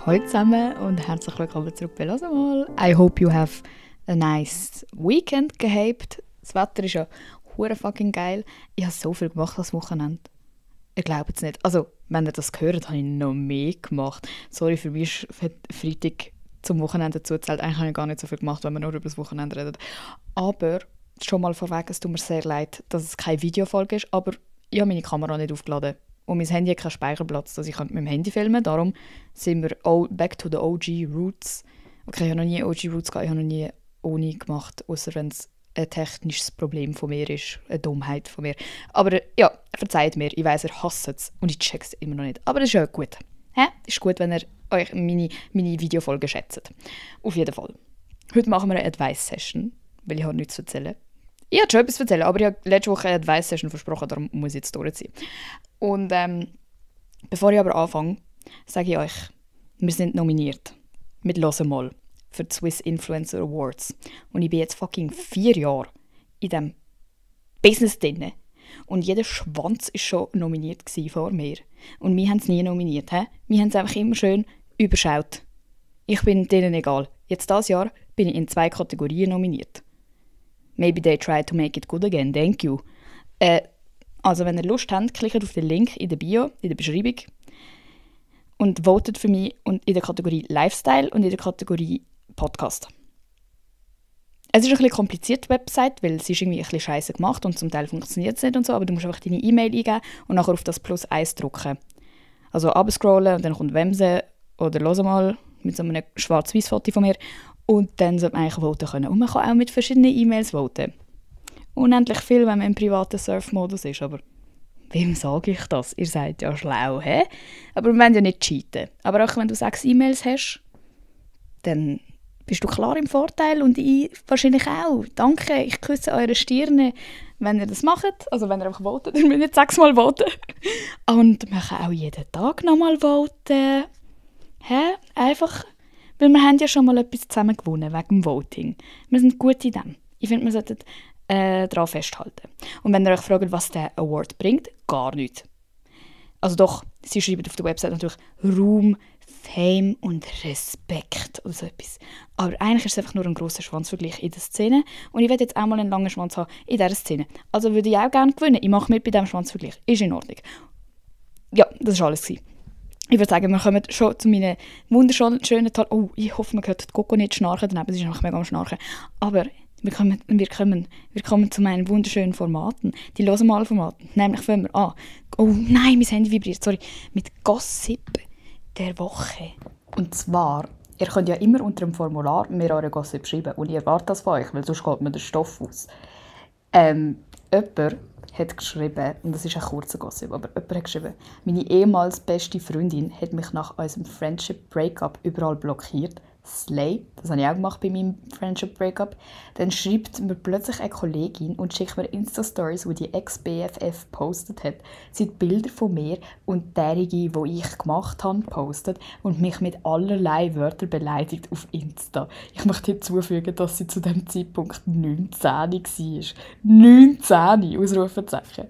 Hallo zusammen und herzlich willkommen zurück bei «Hör mal». I hope you have a nice weekend gehabt. Das Wetter ist ja hure fucking geil. Ich habe so viel gemacht das Wochenende. Ihr glaubt es nicht. Also, wenn ihr das gehört, habe ich noch mehr gemacht. Sorry, für mich ist Freitag zum Wochenende zuzählt. Eigentlich habe ich gar nicht so viel gemacht, wenn man nur über das Wochenende redet. Aber, schon mal vorweg, es tut mir sehr leid, dass es keine Videofolge ist, aber ich habe meine Kamera nicht aufgeladen. Und mein Handy hat keinen Speicherplatz, dass ich mit dem Handy filmen kann. Darum sind wir back to the OG Roots. Okay, ich habe noch nie OG Roots gehabt, ich habe noch nie Uni gemacht, außer wenn es ein technisches Problem von mir ist, eine Dummheit von mir. Aber ja, verzeiht mir, ich weiss, ihr hasst es und ich check es immer noch nicht. Aber das ist ja gut. Ist gut, wenn ihr euch meine Videofolgen schätzt. Auf jeden Fall. Heute machen wir eine Advice-Session, weil ich habe nichts zu erzählen. Ich habe schon etwas zu erzählen, aber ich habe letzte Woche eine Advice-Session versprochen, darum muss ich jetzt durchziehen. Und bevor ich aber anfange, sage ich euch, wir sind nominiert. Mit «Hör mal» für die Swiss Influencer Awards. Und ich bin jetzt fucking 4 Jahre in diesem Business drin. Und jeder Schwanz war schon nominiert vor mir. Und wir haben es nie nominiert. Wir haben es einfach immer schön überschaut. Ich bin denen egal. Jetzt dieses Jahr bin ich in 2 Kategorien nominiert. Maybe they try to make it good again. Thank you. Also wenn ihr Lust habt, klickt auf den Link in der Bio, in der Beschreibung und votet für mich und in der Kategorie Lifestyle und in der Kategorie Podcast. Es ist ein bisschen kompliziert, die Website, weil es ist irgendwie ein bisschen scheisse gemacht und zum Teil funktioniert es nicht und so, aber du musst einfach deine E-Mail eingeben und nachher auf das +1 drücken. Also abscrollen und dann kommt Wemse oder «Hör mal» mit so einem Schwarz-Weiß-Foto von mir und dann sollte man eigentlich voten können. Und man kann auch mit verschiedenen E-Mails voten. Unendlich viel, wenn man im privaten Surf-Modus ist, aber wem sage ich das? Ihr seid ja schlau, hä? Aber wir wollen ja nicht cheaten. Aber auch wenn du 6 E-Mails hast, dann bist du klar im Vorteil und ich wahrscheinlich auch. Danke, ich küsse eure Stirne, wenn ihr das macht. Also wenn ihr einfach votet, ihr müsst nicht 6-mal voten. Und man kann auch jeden Tag nochmal voten. Einfach, weil wir haben ja schon mal etwas zusammen gewonnen wegen dem Voting. Wir sind gut in dem. Ich finde, wir sollten daran festhalten. Und wenn ihr euch fragt, was der Award bringt, gar nichts. Also doch, sie schreiben auf der Website natürlich Ruhm, Fame und Respekt oder so etwas. Aber eigentlich ist es einfach nur ein grosser Schwanzvergleich in der Szene. Und ich will jetzt auch mal einen langen Schwanz haben in dieser Szene. Also würde ich auch gerne gewinnen. Ich mache mit bei diesem Schwanzvergleich. Ist in Ordnung. Ja, das war alles. Ich würde sagen, wir kommen schon zu meinen wunderschönen Tag. Oh, ich hoffe, man hört die Coco nicht schnarchen. Daneben, sie ist einfach mega am Schnarchen. Aber wir kommen zu meinen wunderschönen Formaten. Die «Hör mal» Formaten. Nämlich fangen wir an. Oh nein, mein Handy vibriert, sorry. Mit Gossip der Woche. Und zwar, ihr könnt ja immer unter dem Formular mir eure Gossip schreiben. Und ich erwarte das von euch, weil sonst geht mir der Stoff aus. Jemand hat geschrieben, und das ist ein kurzer Gossip, aber jemand hat geschrieben, meine ehemals beste Freundin hat mich nach unserem Friendship Breakup überall blockiert. Slay, das habe ich auch gemacht bei meinem Friendship Breakup. Dann schreibt mir plötzlich eine Kollegin und schickt mir Insta-Stories, wo die Ex-BFF postet hat. Sie hat Bilder von mir und derige, die ich gemacht habe, postet und mich mit allerlei Wörtern beleidigt auf Insta. Ich möchte hinzufügen, dass sie zu dem Zeitpunkt 19 war. 19! Ausrufezeichen.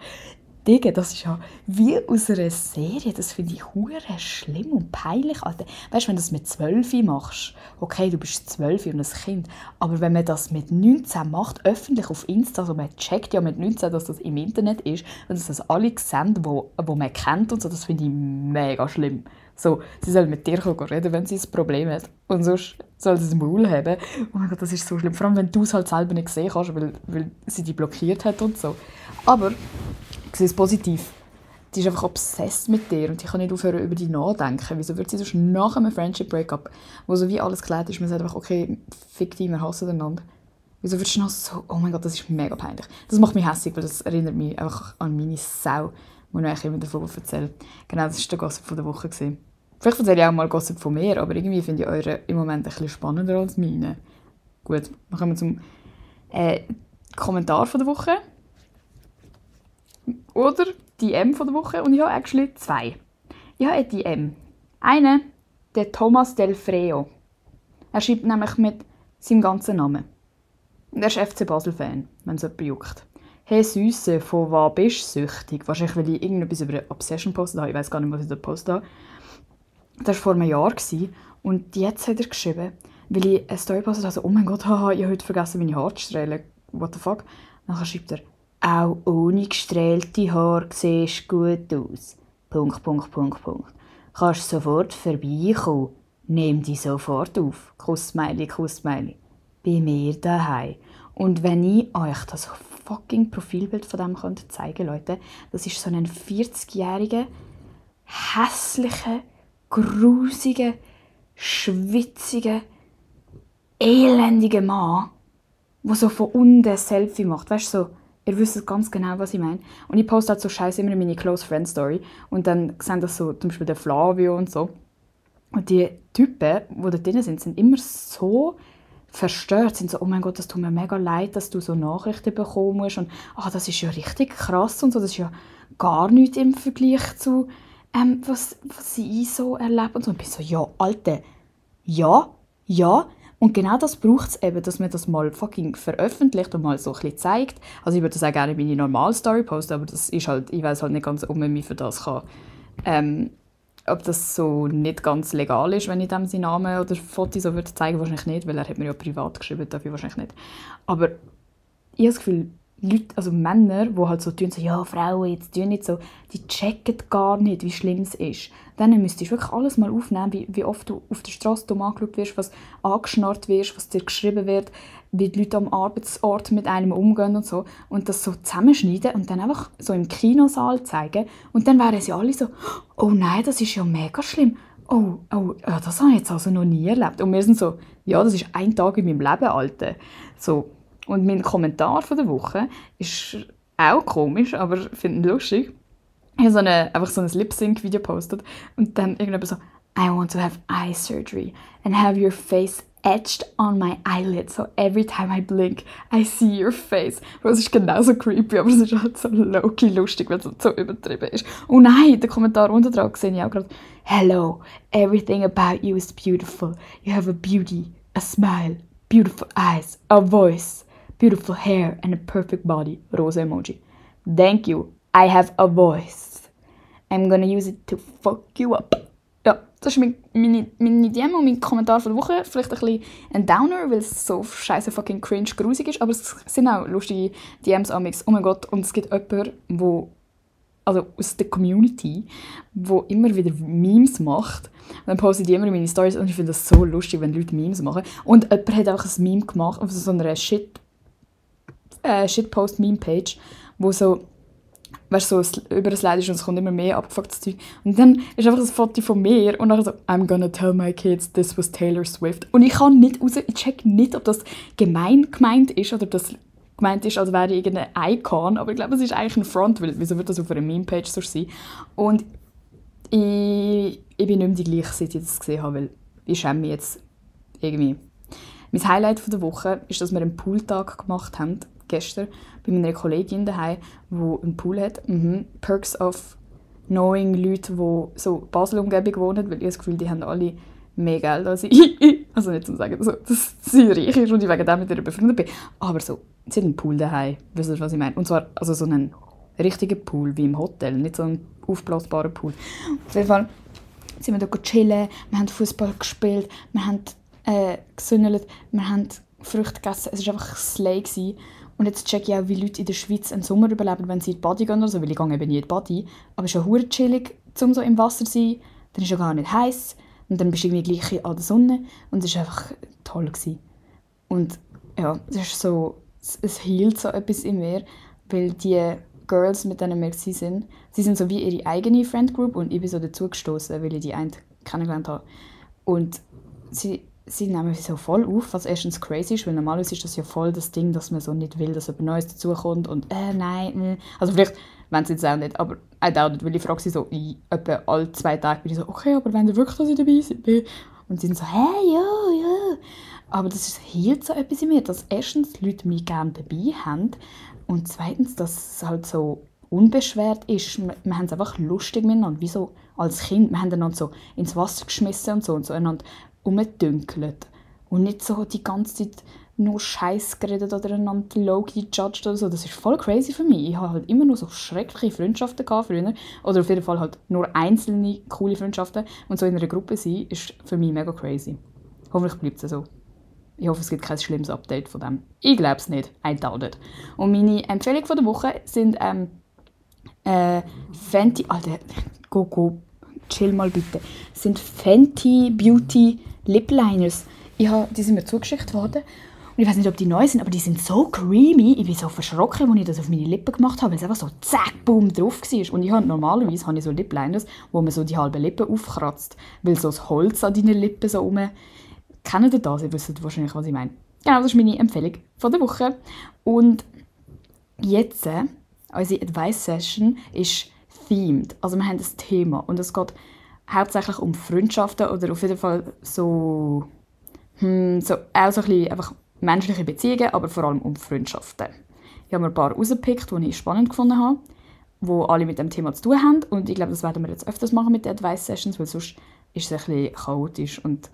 Digga, das ist ja wie aus einer Serie. Das finde ich hure schlimm und peinlich. Alter. Weißt du, wenn du das mit 12 machst, okay, du bist 12 und ein Kind, aber wenn man das mit 19 macht, öffentlich auf Insta, also man checkt ja mit 19, dass das im Internet ist und dass das alle sehen, wo man kennt und so, das finde ich mega schlimm. So, sie soll mit dir reden, wenn sie ein Problem hat. Und sonst soll sie es im Maul haben. Oh mein Gott, das ist so schlimm. Vor allem, wenn du es halt selber nicht gesehen hast, weil sie dich blockiert hat und so. Aber ich sehe es positiv. Die ist einfach obsessed mit dir und ich kann nicht aufhören, über dich nachdenken. Wieso würde sie sonst nach einem Friendship-Breakup, wo so wie alles geklärt ist, man sagt einfach, okay, fick dich, wir hassen einander. Wieso würdest du noch so... Oh mein Gott, das ist mega peinlich. Das macht mich hässlich, weil das erinnert mich einfach an meine Sau, die ich eigentlich immer davon erzähle. Genau, das war der Gossip von der Woche. Vielleicht erzähle ich auch mal Gossip von mir, aber irgendwie finde ich eure im Moment ein bisschen spannender als meine. Gut, dann kommen wir zum Kommentar von der Woche. Oder DM von der Woche. Und ich habe actually 2. Ich habe eine DM. Eine, der Thomas Del Freo. Er schreibt nämlich mit seinem ganzen Namen. Und er ist FC Basel-Fan, wenn es jemand juckt. «Hey Süße, von was bist du süchtig?» Wahrscheinlich, weil ich irgendetwas über eine Obsession postet habe. Ich weiß gar nicht, was ich da postet habe. Das war vor einem Jahr. Und jetzt hat er geschrieben, weil ich eine Story postet habe, so, oh mein Gott, haha, ich habe heute vergessen, meine Haare zu strählen. What the fuck? Dann schreibt er, auch ohne gestrählte Haare siehst du gut aus. ... Kannst sofort vorbeikommen. Nimm dich sofort auf. Kussmeili, Kussmeili. Bei mir daheim. Und wenn ich euch das fucking Profilbild von dem zeigen könnte, Leute, das ist so ein 40-jähriger, hässlicher, grusiger, schwitziger, elendiger Mann, der so von unten ein Selfie macht. Weißt du, so, ihr wisst ganz genau, was ich meine. Und ich poste halt so Scheiße immer in meine Close Friend Story. Und dann sehen das so, zum Beispiel der Flavio und so. Und die Typen, die da drin sind immer so verstört, sind so, oh mein Gott, das tut mir mega leid, dass du so Nachrichten bekommen musst. Und das ist ja richtig krass und so, das ist ja gar nichts im Vergleich zu was ich so erlebe und so. Und ich bin so, ja, Alter, ja. Und genau das braucht es eben, dass man das mal fucking veröffentlicht und mal so ein bisschen zeigt. Also ich würde das auch gerne in meine normale Story posten, aber das ist halt, ich weiss halt nicht ganz, ob man mich für das kann, ob das so nicht ganz legal ist, wenn ich dem seinen Namen oder Fotos so würde zeigen, wahrscheinlich nicht, weil er hat mir ja privat geschrieben, dafür wahrscheinlich nicht. Aber ich habe das Gefühl, Leute, also Männer, die halt so tun, so, ja, Frauen, jetzt tun nicht so, die checken gar nicht, wie schlimm es ist. Dann müsstest du wirklich alles mal aufnehmen, wie oft du auf der Straße angeschaut wirst, was angeschnarrt wirst, was dir geschrieben wird, wie die Leute am Arbeitsort mit einem umgehen und so. Und das so zusammenschneiden und dann einfach so im Kinosaal zeigen. Und dann wären sie alle so, oh nein, das ist ja mega schlimm. Oh, ja, das habe ich jetzt also noch nie erlebt. Und wir sind so, ja, das ist ein Tag in meinem Leben, Alter. So. Und mein Kommentar von der Woche ist auch komisch, aber ich finde ihn lustig. Ich habe einfach so ein Lip-Sync-Video gepostet und dann irgendjemand so I want to have eye surgery and have your face etched on my eyelid, so every time I blink, I see your face. Das ist genauso creepy, aber es ist halt so low-key lustig, weil es so übertrieben ist. Oh nein, der Kommentar unter dran sehe ich auch gerade. Hello, everything about you is beautiful. You have a beauty, a smile, beautiful eyes, a voice, beautiful hair and a perfect body. Rosa Emoji. Thank you. I have a voice. I'm gonna use it to fuck you up. Ja, das ist meine DM und mein Kommentar von der Woche. Vielleicht ein bisschen ein Downer, weil es so scheiße fucking cringe grusig ist, aber es sind auch lustige DMs amix. Oh mein Gott, und es gibt jemanden, also aus der Community, der immer wieder Memes macht. Und dann poste ich die immer in meine Stories und ich finde das so lustig, wenn Leute Memes machen. Und jemand hat einfach ein Meme gemacht auf so einer Shitpost-Meme-Page, wo so, weißt du, so über das Leid ist und es kommt immer mehr abgefucktes Zeug. Und dann ist einfach ein Foto von mir und dann so, I'm gonna tell my kids this was Taylor Swift. Und ich kann nicht raus, ich check nicht, ob das gemeint ist oder ob das gemeint ist, als wäre ich irgendein Icon. Aber ich glaube, es ist eigentlich ein Front, weil wieso würde das auf einer Meme-Page so sein? Und ich bin nicht mehr die gleiche, seit ich das gesehen habe, weil ich schäme mich jetzt irgendwie. Mein Highlight von der Woche ist, dass wir einen Pooltag gemacht haben, gestern, bei meiner Kollegin daheim, die einen Pool hat. Perks of knowing Leute, die so Basel-Umgebung wohnen, weil ich das Gefühl, die haben alle mehr Geld als ich. Also nicht zum sagen, dass sie reich ist und ich wegen dem mit ihr befreundet bin. Aber so, sie hat einen Pool daheim, wisst ihr, was ich meine? Und zwar also so einen richtigen Pool, wie im Hotel, nicht so einen aufblasbaren Pool. Auf jeden Fall sind wir da chillen, wir haben Fußball gespielt, wir haben gesündelt, wir haben Früchte gegessen. Es war einfach Slay gewesen. Und jetzt checke ich auch, wie Leute in der Schweiz einen Sommer überleben, wenn sie in die Body gehen oder so, weil ich gehe eben nie in die Body. Aber es ist ja verdammt chillig, um so im Wasser zu sein. Dann ist es ja gar nicht heiß und dann bist du irgendwie gleich an der Sonne und es war einfach toll gewesen. Und ja, es ist so, es hielt so etwas in mir, weil die Girls, mit denen wir waren, sie sind so wie ihre eigene Friend Group und ich bin so dazugestoßen, weil ich die eine kennengelernt habe. Und sie nehmen so voll auf, was erstens crazy ist, weil normalerweise ist das ja voll das Ding, dass man so nicht will, dass jemand Neues dazukommt und nein. Also vielleicht wollen sie es auch nicht, aber I doubt it, weil ich frage sie so, etwa alle 2 Tage bin ich so, okay, aber wenn ihr wirklich, dass ich dabei bin? Und sie sind so, hey, ja. Aber das hielt so etwas in mir, dass erstens Leute mich gerne dabei haben und zweitens, dass es halt so unbeschwert ist. Wir haben es einfach lustig miteinander, wie so als Kind. Wir haben einander so ins Wasser geschmissen und so einander umgedünkelt. Und nicht so die ganze Zeit nur Scheiß geredet oder einander low-key judged oder so. Das ist voll crazy für mich. Ich habe halt immer nur so schreckliche Freundschaften gehabt früher. Oder auf jeden Fall halt nur einzelne coole Freundschaften. Und so in einer Gruppe sein, ist für mich mega crazy. Hoffentlich bleibt es so. Ich hoffe, es gibt kein schlimmes Update von dem. Ich glaube es nicht. I doubt it. Und meine Empfehlungen von der Woche sind Fenty... Alter, go, chill mal bitte. Sind Fenty Beauty Lip Liners. Die sind mir zugeschickt worden. Und ich weiß nicht, ob die neu sind, aber die sind so creamy. Ich bin so verschrocken, als ich das auf meine Lippen gemacht habe, weil es einfach so zack, boom, drauf war. Und normalerweise habe ich so Lip Liners, wo man so die halbe Lippe aufkratzt, weil so das Holz an deinen Lippen so rum... Kennt ihr das? Ihr wisst wahrscheinlich, was ich meine. Genau, das ist meine Empfehlung von der Woche. Und jetzt, unsere Advice-Session ist themed. Also wir haben ein Thema und es geht hauptsächlich um Freundschaften oder auf jeden Fall so auch so ein bisschen einfach menschliche Beziehungen, aber vor allem um Freundschaften. Ich habe mir ein paar rausgepickt, die ich spannend gefunden habe, die alle mit dem Thema zu tun haben. Und ich glaube, das werden wir jetzt öfters machen mit den Advice-Sessions, weil sonst ist es ein bisschen chaotisch. Und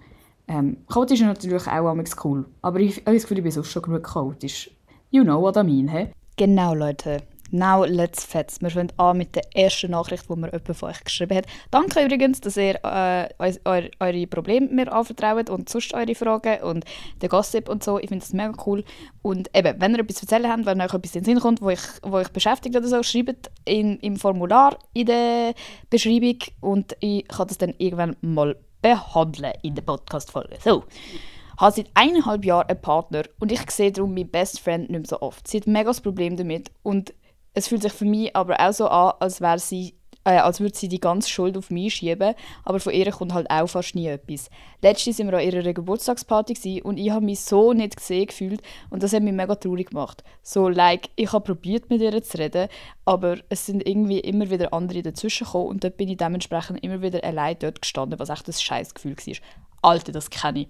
chaotisch ist natürlich auch cool. Aber ich habe das Gefühl, ich bin sonst schon genug chaotisch. You know what I mean, hey? Genau, Leute. Now let's fetz. Wir fangen an mit der ersten Nachricht, die mir jemand von euch geschrieben hat. Danke übrigens, dass ihr eure Probleme mir anvertraut und sonst eure Fragen und den Gossip und so. Ich finde das mega cool. Und eben, wenn ihr etwas zu erzählen habt, wenn euch etwas in den Sinn kommt, wo euch beschäftigt oder so, schreibt im Formular in der Beschreibung und ich kann das dann irgendwann mal behandeln in der Podcast-Folge. So. Ich habe seit 1,5 Jahren einen Partner und ich sehe darum meinen Best Friend nicht mehr so oft. Sie hat mega das Problem damit und es fühlt sich für mich aber auch so an, als würde sie die ganze Schuld auf mich schieben, aber von ihr kommt halt auch fast nie etwas. Letztens waren wir an ihrer Geburtstagsparty und ich habe mich so nicht gesehen gefühlt und das hat mich mega traurig gemacht. So, ich habe probiert mit ihr zu reden, aber es sind irgendwie immer wieder andere dazwischen gekommen und dort bin ich dementsprechend immer wieder allein dort gestanden, was echt ein scheiß Gefühl war. Alter, das kenne ich.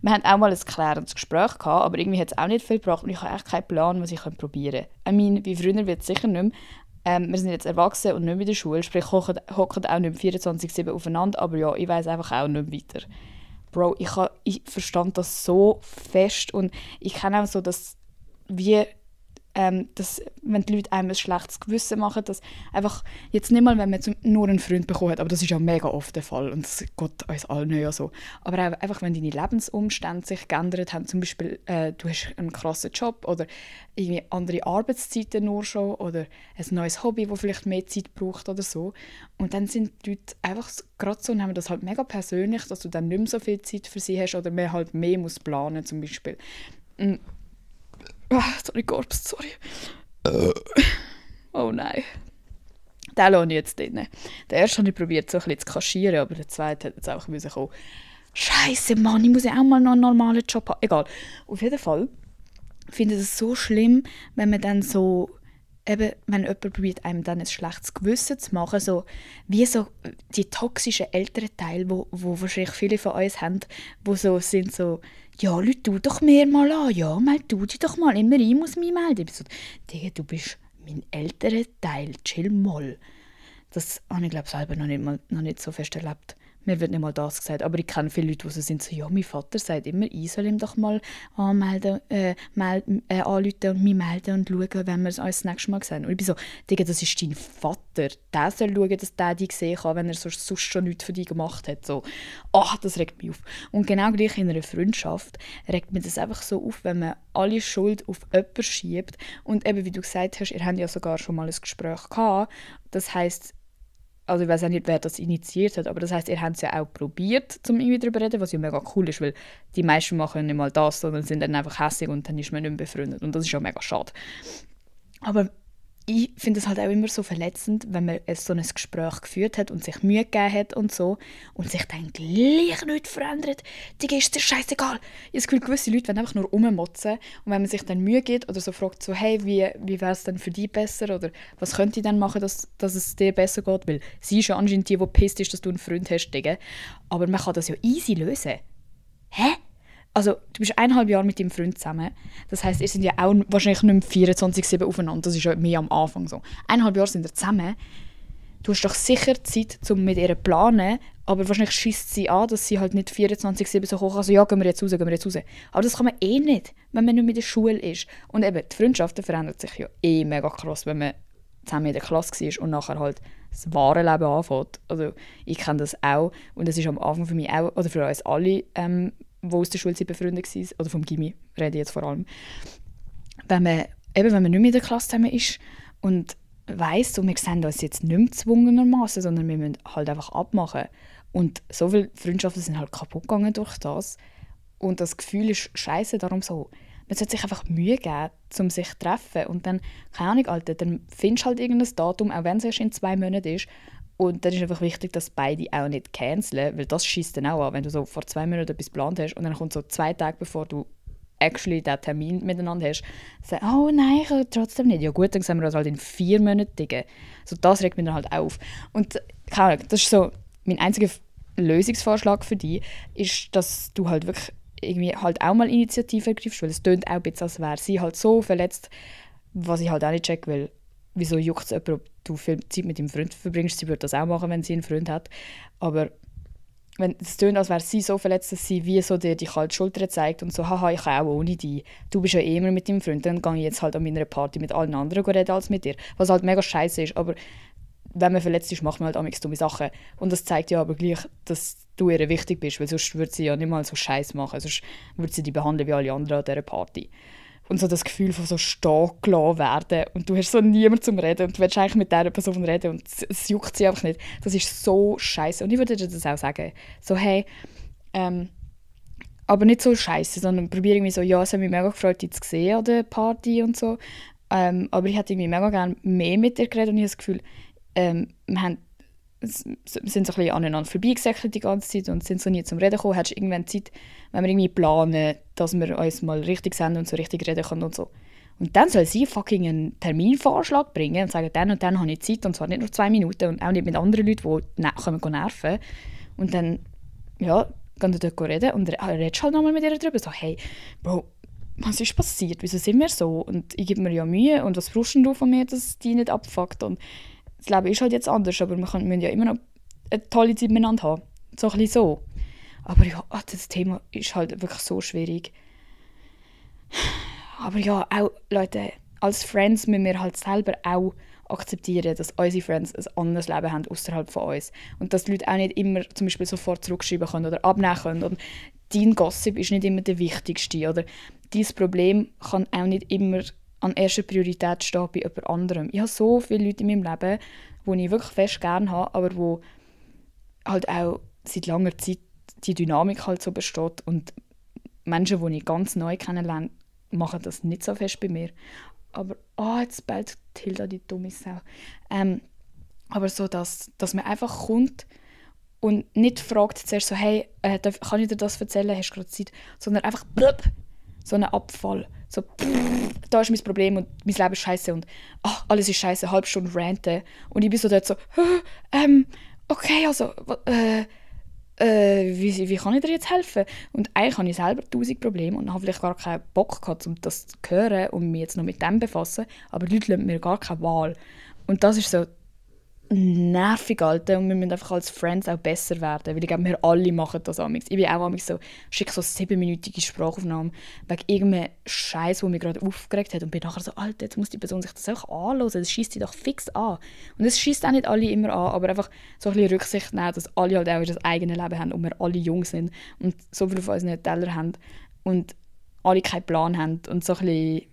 Wir hatten auch mal ein klärendes Gespräch gehabt, aber irgendwie hat es auch nicht viel gebracht und ich habe echt keinen Plan, was ich probieren kann. I mean, wie früher wird es sicher nicht mehr. Wir sind jetzt erwachsen und nicht mehr in der Schule, sprich hocken auch nicht 24/7 aufeinander, aber ja, ich weiss einfach auch nicht weiter. Bro, ich verstand das so fest und ich kenne auch so, dass wenn die Leute einem ein schlechtes Gewissen machen, dass einfach, jetzt nicht mal, wenn man nur einen Freund bekommen hat, aber das ist ja mega oft der Fall und das geht uns allen ja so, aber auch einfach, wenn deine Lebensumstände sich geändert haben, zum Beispiel, du hast einen krassen Job oder irgendwie andere Arbeitszeiten nur schon oder ein neues Hobby, das vielleicht mehr Zeit braucht oder so und dann sind die Leute einfach gerade so und haben das halt mega persönlich, dass du dann nicht mehr so viel Zeit für sie hast oder man halt mehr muss planen zum Beispiel. Sorry, Korps, sorry. Oh nein. Den lasse ich jetzt drin. Den ersten habe ich probiert, so ein bisschen zu kaschieren, aber der zweite hat jetzt auch kommen. Scheisse, Mann, ich muss ja auch mal noch einen normalen Job haben. Egal. Auf jeden Fall finde ich es so schlimm, wenn man dann so, eben, wenn jemand probiert, einem dann ein schlechtes Gewissen zu machen, so wie so die toxischen älteren Teile, wo wahrscheinlich viele von uns haben, wo so sind so, ja, Leute, tu doch mir mal an, ja, tu dich doch mal, immer ich muss mich melden. Ich bin so, Digga, du bist mein älterer Teil, chill mal. Das habe ich, glaube ich, selber noch nicht so fest erlebt. Mir wird nicht mal das gesagt, aber ich kenne viele Leute, die so sind, so, ja, mein Vater sagt immer, ich soll ihm doch mal anrufen und mich melden und schauen, wenn wir uns das nächste Mal sehen. Und ich bin so, Digga, das ist dein Vater. Der soll schauen, dass der dich gesehen kann, wenn er sonst schon nichts für dich gemacht hat. So, das regt mich auf. Und genau gleich in einer Freundschaft regt mich das einfach so auf, wenn man alle Schuld auf jemanden schiebt. Und eben, wie du gesagt hast, ihr habt ja sogar schon mal ein Gespräch gehabt. Das heisst, also ich weiß auch nicht, wer das initiiert hat, aber das heisst, ihr habt es ja auch probiert, um irgendwie darüber zu reden, was ja mega cool ist, weil die meisten machen nicht mal das, sondern sind dann einfach hässig und dann ist man nicht mehr befreundet. Und das ist ja mega schade. Aber ich finde es halt auch immer so verletzend, wenn man so ein Gespräch geführt hat und sich Mühe gegeben hat und so und sich dann gleich nichts verändert. Digga, ist dir scheißegal. Ich habe das Gefühl, gewisse Leute wollen einfach nur rummotzen und wenn man sich dann Mühe gibt oder so fragt, so, hey, wie wäre es denn für dich besser oder was könnte ich dann machen, dass es dir besser geht, weil sie ist ja anscheinend die pisst ist, dass du einen Freund hast, Digga. Aber man kann das ja easy lösen. Hä? Also, du bist 1,5 Jahre mit deinem Freund zusammen. Das heisst, ihr seid ja auch wahrscheinlich nicht mehr 24/7 aufeinander. Das ist ja mehr am Anfang so. 1,5 Jahre sind ihr zusammen. du hast doch sicher Zeit, um mit ihr zu planen, aber wahrscheinlich schießt sie an, dass sie halt nicht 24/7 so kochen kann, also ja, gehen wir jetzt raus, gehen wir jetzt raus. Aber das kann man eh nicht, wenn man nicht mehr in der Schule ist. Und eben, die Freundschaften verändern sich ja eh mega krass, wenn man zusammen in der Klasse war und nachher halt das wahre Leben anfängt. Also ich kenne das auch und das ist am Anfang für mich auch, oder für uns alle, die aus der Schulzeit befreundet waren, oder vom Gymi, rede ich jetzt vor allem, wenn man nicht mehr in der Klasse zusammen ist und weiss, so, wir sehen uns jetzt nicht mehr gezwungenermassen, sondern wir müssen halt einfach abmachen. Und so viele Freundschaften sind halt kaputt gegangen durch das. Und das Gefühl ist scheiße, darum so. Man sollte sich einfach Mühe geben, um sich zu treffen. Und dann, keine Ahnung, Alter, dann findest du halt irgendein Datum, auch wenn es erst in 2 Monaten ist. Und dann ist einfach wichtig, dass beide auch nicht canceln, weil das schießt dann auch an, wenn du so vor 2 Monaten etwas geplant hast und dann kommt so 2 Tage, bevor du actually diesen Termin miteinander hast, sagen, oh nein, ich kann trotzdem nicht. Ja gut, dann sehen wir uns halt in 4 Monaten. So, das regt mich dann halt auf. Und keine Ahnung, das ist so mein einziger Lösungsvorschlag für dich, ist, dass du halt wirklich irgendwie halt auch mal Initiative ergreifst, weil es tönt auch ein bisschen, als wäre sie halt so verletzt, was ich halt auch nicht check, weil wieso juckt es jemand, ob du viel Zeit mit deinem Freund verbringst, sie würde das auch machen, wenn sie einen Freund hat, aber wenn es tönt, als wäre sie so verletzt, dass sie wie so dir die kalte Schulter zeigt und so, haha, ich kann auch ohne dich. Du bist ja eh immer mit deinem Freund, dann gehe ich jetzt halt an meiner Party mit allen anderen reden als mit dir. Was halt mega scheiße ist, aber wenn man verletzt ist, macht man halt amigs dumme Sachen. Und das zeigt ja aber gleich, dass du ihr wichtig bist, weil sonst würde sie ja nicht mal so Scheiß machen, sonst würde sie dich behandeln wie alle anderen an dieser Party. Und so das Gefühl von so stehen gelassen werden und du hast so niemanden zum Reden und du willst eigentlich mit dieser Person reden und es juckt sie einfach nicht. Das ist so scheiße. Und ich würde dir das auch sagen. So, hey, aber nicht so scheiße, sondern probiere irgendwie so, ja, es hat mich mega gefreut, dich zu sehen an der Party und so. Aber ich hätte irgendwie mega gerne mehr mit dir geredet und ich habe das Gefühl, wir sind so ein bisschen aneinander vorbeigesäckelt die ganze Zeit und sind so nie zum Reden gekommen. Hättest du irgendwann Zeit, wenn wir irgendwie planen, dass wir uns mal richtig sehen und so richtig reden können und so. Und dann soll sie fucking einen Terminvorschlag bringen und sagen, dann und dann habe ich Zeit und zwar nicht nur 2 Minuten und auch nicht mit anderen Leuten, die kommen nerven. Und dann, ja, gehen wir dort reden und redest halt nochmal mit ihr darüber. So, hey, Bro, was ist passiert? Wieso sind wir so? Und ich gebe mir ja Mühe und was brauchst du von mir, dass es dich nicht abfuckt? Und das Leben ist halt jetzt anders, aber wir müssen ja immer noch eine tolle Zeit miteinander haben. So ein bisschen so. Aber ja, das Thema ist halt wirklich so schwierig. Aber ja, auch, Leute, als Friends müssen wir halt selber auch akzeptieren, dass unsere Friends ein anderes Leben haben außerhalb von uns. Und dass die Leute auch nicht immer zum Beispiel sofort zurückschreiben können oder abnehmen können. Und dein Gossip ist nicht immer der wichtigste. Oder dein Problem kann auch nicht immer an erster Priorität stehen bei jemand anderem. Ich habe so viele Leute in meinem Leben, die ich wirklich fest gerne habe, aber wo halt auch seit langer Zeit die Dynamik halt so besteht. Und Menschen, die ich ganz neu kennenlerne, machen das nicht so fest bei mir. Aber, jetzt bellt Hilda, die dumme Sau. Aber so, dass man einfach kommt und nicht fragt zuerst so, hey, kann ich dir das erzählen, hast du gerade Zeit? Sondern einfach, blub, so ein Abfall. So, da ist mein Problem und mein Leben ist scheiße und alles ist scheiße, eine halbe Stunde ranten. Und ich bin so dort so, okay, also, wie kann ich dir jetzt helfen? Und eigentlich habe ich selber 1000 Probleme und habe vielleicht gar keinen Bock gehabt, um das zu hören und mich jetzt noch mit dem zu befassen. Aber die Leute lassen mir gar keine Wahl. Und das ist so nervig, Alter. Und wir müssen einfach als Friends auch besser werden. Weil ich glaube, wir alle machen das amigs. Ich bin auch amigs so, schicke so 7-minütige Sprachaufnahmen wegen irgendeinem Scheiß, der mich gerade aufgeregt hat. Und bin nachher so, Alter, jetzt muss die Person sich das auch anhören. Das schießt sie doch fix an. Und es schießt auch nicht alle immer an, aber einfach so ein bisschen Rücksicht nehmen, dass alle halt auch ihr eigenes Leben haben und wir alle jung sind und so viel auf unseren Teller haben und alle keinen Plan haben und so ein bisschen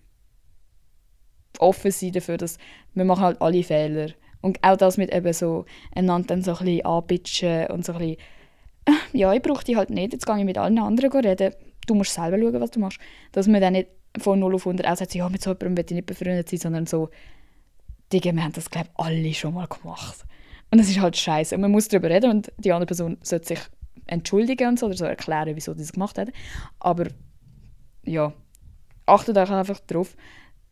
offen sein dafür, dass wir machen halt alle Fehler. Und auch das mit eben so einander dann so ein bisschen anbitschen und so ein bisschen ja, ich brauche dich halt nicht, jetzt gehe ich mit allen anderen reden, du musst selber schauen, was du machst. Dass man dann nicht von 0 auf 100 auch sagt, ja, mit so jemandem will ich nicht befreundet sein, sondern so, Digga, wir haben das, glaube ich, alle schon mal gemacht. Und das ist halt scheiße. Und man muss darüber reden und die andere Person sollte sich entschuldigen und so, oder so erklären, wieso sie das gemacht hat. Aber ja, achtet euch einfach darauf,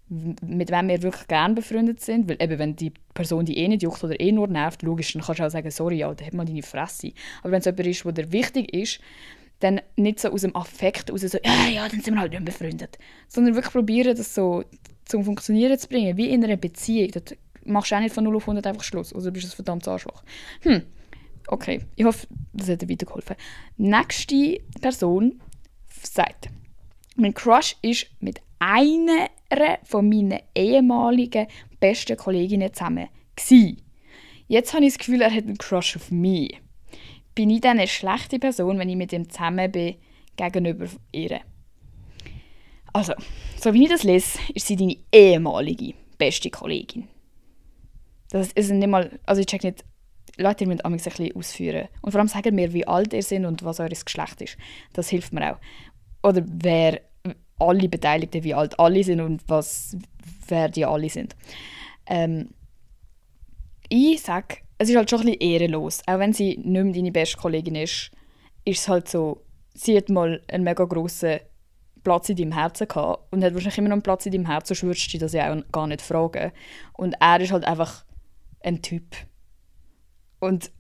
mit wem wir wirklich gerne befreundet sind. Weil eben, wenn die Person die eh nicht juckt oder eh nur nervt, logisch, dann kannst du auch sagen, sorry, Alter, halt mal deine Fresse. Aber wenn es jemand ist, der dir wichtig ist, dann nicht so aus dem Affekt raus so, ja, dann sind wir halt nicht befreundet. Sondern wirklich probieren, das so zum Funktionieren zu bringen, wie in einer Beziehung. Dort machst auch nicht von 0 auf 100 einfach Schluss. Also du bist ein verdammtes Arschloch. Okay, ich hoffe, das hat dir weitergeholfen. Nächste Person sagt, mein Crush ist mit einer von meinen ehemaligen besten Kolleginnen zusammen gewesen. Jetzt habe ich das Gefühl, er hat einen Crush auf mich. Bin ich dann eine schlechte Person, wenn ich mit ihm zusammen bin, gegenüber ihr? Also, so wie ich das lese, ist sie deine ehemalige beste Kollegin. Das ist nicht mal, also ich check nicht, Leute, ihr müsst ein bisschen ausführen. Und vor allem sagen mir, wie alt ihr seid und was euer Geschlecht ist. Das hilft mir auch. Oder wer alle Beteiligten, wie alt alle sind und wer die alle sind. Ich sage, es ist halt schon ein bisschen ehrenlos. Auch wenn sie nicht mehr deine beste Kollegin ist es halt so, sie hat mal einen mega grossen Platz in deinem Herzen gehabt und hat wahrscheinlich immer noch einen Platz in deinem Herzen, sonst würdest du dich das ja auch gar nicht fragen. Und er ist halt einfach ein Typ. Und